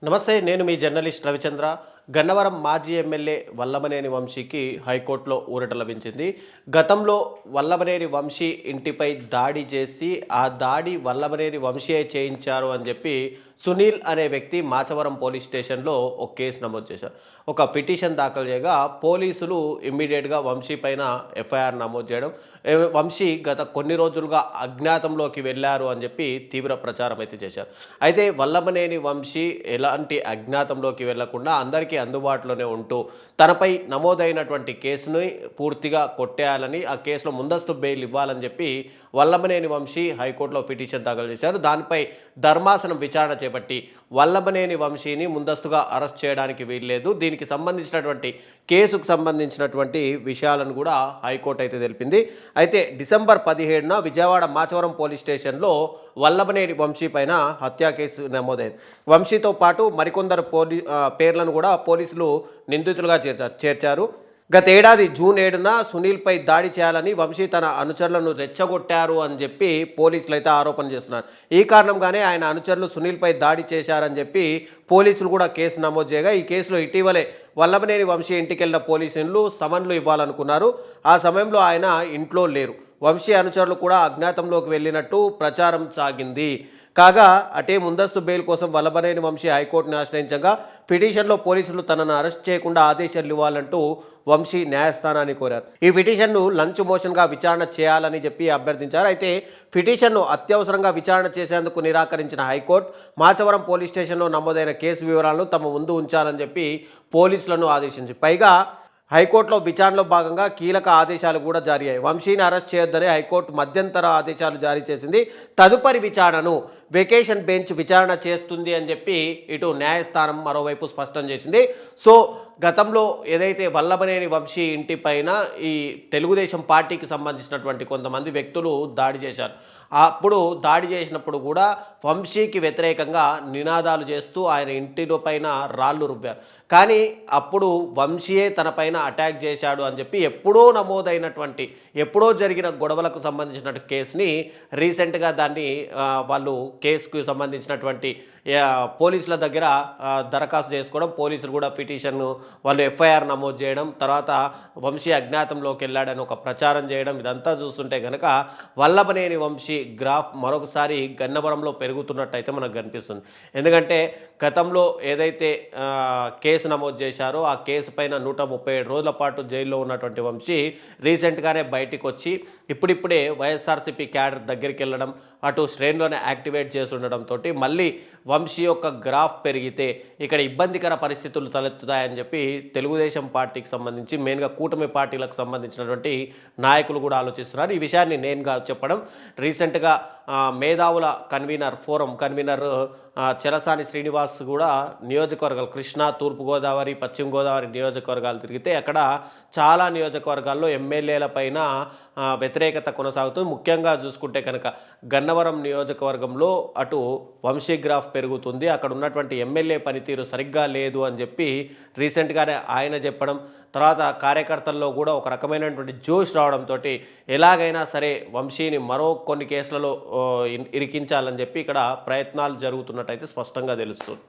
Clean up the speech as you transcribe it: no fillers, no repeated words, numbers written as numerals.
నమస్తే. నేను మీ జర్నలిస్ట్ రవిచంద్ర. గన్నవరం మాజీ ఎమ్మెల్యే వల్లభనేని వంశీకి హైకోర్టులో ఊరట లభించింది. గతంలో వల్లభనేని వంశీ ఇంటిపై దాడి చేసి, ఆ దాడి వల్లభనేని వంశీయే చేయించారు అని చెప్పి సునీల్ అనే వ్యక్తి మాచవరం పోలీస్ స్టేషన్లో ఒక కేసు నమోదు చేశారు. ఒక పిటిషన్ దాఖలు చేయగా పోలీసులు ఇమ్మీడియట్‌గా వంశీ పైన ఎఫ్ఐఆర్ నమోదు చేయడం, వంశీ గత కొన్ని రోజులుగా అజ్ఞాతంలోకి వెళ్లారు అని చెప్పి తీవ్ర ప్రచారం అయితే చేశారు. అయితే వల్లభనేని వంశీ ఎలాంటి అజ్ఞాతంలోకి వెళ్లకుండా అందరికీ అందుబాటులోనే ఉంటూ తనపై నమోదైనటువంటి కేసుని పూర్తిగా కొట్టేయాలని, ఆ కేసులో ముందస్తు బెయిల్ ఇవ్వాలని చెప్పి వల్లభనేని వంశీ హైకోర్టులో పిటిషన్ దాఖలు చేశారు. దానిపై ధర్మాసనం విచారణ చేపట్టి వల్లభనేని వంశీని ముందస్తుగా అరెస్ట్ చేయడానికి వీల్లేదు, దీనికి సంబంధించినటువంటి కేసుకు సంబంధించినటువంటి విషయాలను కూడా హైకోర్టు అయితే తెలిపింది. అయితే డిసెంబర్ 17న విజయవాడ మాచవరం పోలీస్ స్టేషన్లో వల్లభనేని వంశీ పైన హత్యా కేసు నమోదైంది. వంశీతో పాటు మరికొందరు పేర్లను కూడా పోలీసులు నిందితులుగా చేర్చారు. గతేడాది జూన్ 7న సునీల్పై దాడి చేయాలని వంశీ తన అనుచరులను రెచ్చగొట్టారు అని చెప్పి పోలీసులు అయితే ఆరోపణ చేస్తున్నారు. ఈ కారణంగానే ఆయన అనుచరులు సునీల్పై దాడి చేశారని చెప్పి పోలీసులు కూడా కేసు నమోదు చేయగా, ఈ కేసులో ఇటీవలే వల్లభనేని వంశీ ఇంటికెళ్లిన పోలీసులు సమన్లు ఇవ్వాలనుకున్నారు. ఆ సమయంలో ఆయన ఇంట్లో లేరు. వంశీ అనుచరులు కూడా అజ్ఞాతంలోకి వెళ్ళినట్టు ప్రచారం సాగింది. కాగా అటే ముందస్తు బెయిల్ కోసం వల్లభనేని వంశీ హైకోర్టును ఆశ్రయించగా పిటిషన్లో పోలీసులు తనను అరెస్ట్ చేయకుండా ఆదేశాలు ఇవ్వాలంటూ వంశీ న్యాయస్థానాన్ని కోరారు. ఈ పిటిషన్ను లంచ్ మోషన్గా విచారణ చేయాలని చెప్పి అభ్యర్థించారు. అయితే పిటిషన్ను అత్యవసరంగా విచారణ చేసేందుకు నిరాకరించిన హైకోర్టు మాచవరం పోలీస్ స్టేషన్లో నమోదైన కేసు వివరాలను తమ ముందు ఉంచాలని చెప్పి పోలీసులను ఆదేశించింది. పైగా హైకోర్టులో విచారణలో భాగంగా కీలక ఆదేశాలు కూడా జారీ అయ్యాయి. వంశీని అరెస్ట్ చేయొద్దని హైకోర్టు మధ్యంతర ఆదేశాలు జారీ చేసింది. తదుపరి విచారణను వెకేషన్ బెంచ్ విచారణ చేస్తుంది అని చెప్పి ఇటు న్యాయస్థానం మరోవైపు స్పష్టం చేసింది. సో గతంలో ఏదైతే వల్లభనేని వంశీ ఇంటిపైన ఈ తెలుగుదేశం పార్టీకి సంబంధించినటువంటి కొంతమంది వ్యక్తులు దాడి చేశారు. అప్పుడు దాడి చేసినప్పుడు కూడా వంశీకి వ్యతిరేకంగా నినాదాలు చేస్తూ ఆయన ఇంటిలో పైన రాళ్ళు రువ్వారు. కానీ అప్పుడు వంశీయే తన పైన అటాక్ చేశాడు అని చెప్పి ఎప్పుడో జరిగిన గొడవలకు సంబంధించిన కేసుని రీసెంట్గా దాన్ని వాళ్ళు కేసుకు సంబంధించినటువంటి పోలీసుల దగ్గర దరఖాస్తు చేసుకోవడం, పోలీసులు కూడా పిటిషన్ వాళ్ళు ఎఫ్ఐఆర్ నమోదు చేయడం, తర్వాత వంశీ అజ్ఞాతంలోకి వెళ్ళాడని ఒక ప్రచారం చేయడం, ఇదంతా చూస్తుంటే కనుక వల్లభనేని వంశీ గ్రాఫ్ మరొకసారి గన్నవరంలో పెరుగుతున్నట్టయితే మనకు కనిపిస్తుంది. ఎందుకంటే గతంలో ఏదైతే కేసు నమోదు చేశారో ఆ కేసు పైన 137 రోజుల పాటు జైల్లో ఉన్నటువంటి వంశీ రీసెంట్గానే బయటికి వచ్చి ఇప్పుడిప్పుడే వైఎస్ఆర్సీపీ క్యాడర్ దగ్గరికి వెళ్ళడం, అటు శ్రేణిలోనే యాక్టివేట్ చేసి ఉండడంతో మళ్ళీ వంశీ యొక్క గ్రాఫ్ పెరిగితే ఇక్కడ ఇబ్బందికర పరిస్థితులు తలెత్తుతాయని చెప్పి తెలుగుదేశం పార్టీకి సంబంధించి మెయిన్గా కూటమి పార్టీలకు సంబంధించినటువంటి నాయకులు కూడా ఆలోచిస్తున్నారు. ఈ విషయాన్ని నేనుగా చెప్పడం, రీసెంట్గా మేధావుల ఫోరం కన్వీనర్ చెలసాని శ్రీనివాస్ కూడా నియోజకవర్గాలు కృష్ణా, తూర్పుగోదావరి, పశ్చిమ గోదావరి నియోజకవర్గాలు తిరిగితే అక్కడ చాలా నియోజకవర్గాల్లో ఎమ్మెల్యేల పైన వ్యతిరేకత కొనసాగుతుంది. ముఖ్యంగా చూసుకుంటే కనుక గన్నవరం నియోజకవర్గంలో అటు వంశీ గ్రాఫ్ పెరుగుతుంది, అక్కడ ఉన్నటువంటి ఎమ్మెల్యే పనితీరు సరిగ్గా లేదు అని చెప్పి రీసెంట్గానే ఆయన చెప్పడం, తర్వాత కార్యకర్తల్లో కూడా ఒక రకమైనటువంటి జోష్ రావడంతో ఎలాగైనా సరే వంశీని మరో కొన్ని కేసులలో ఇరికించాలని చెప్పి ఇక్కడ ప్రయత్నాలు జరుగుతున్నట్టయితే స్పష్టంగా తెలుస్తుంది.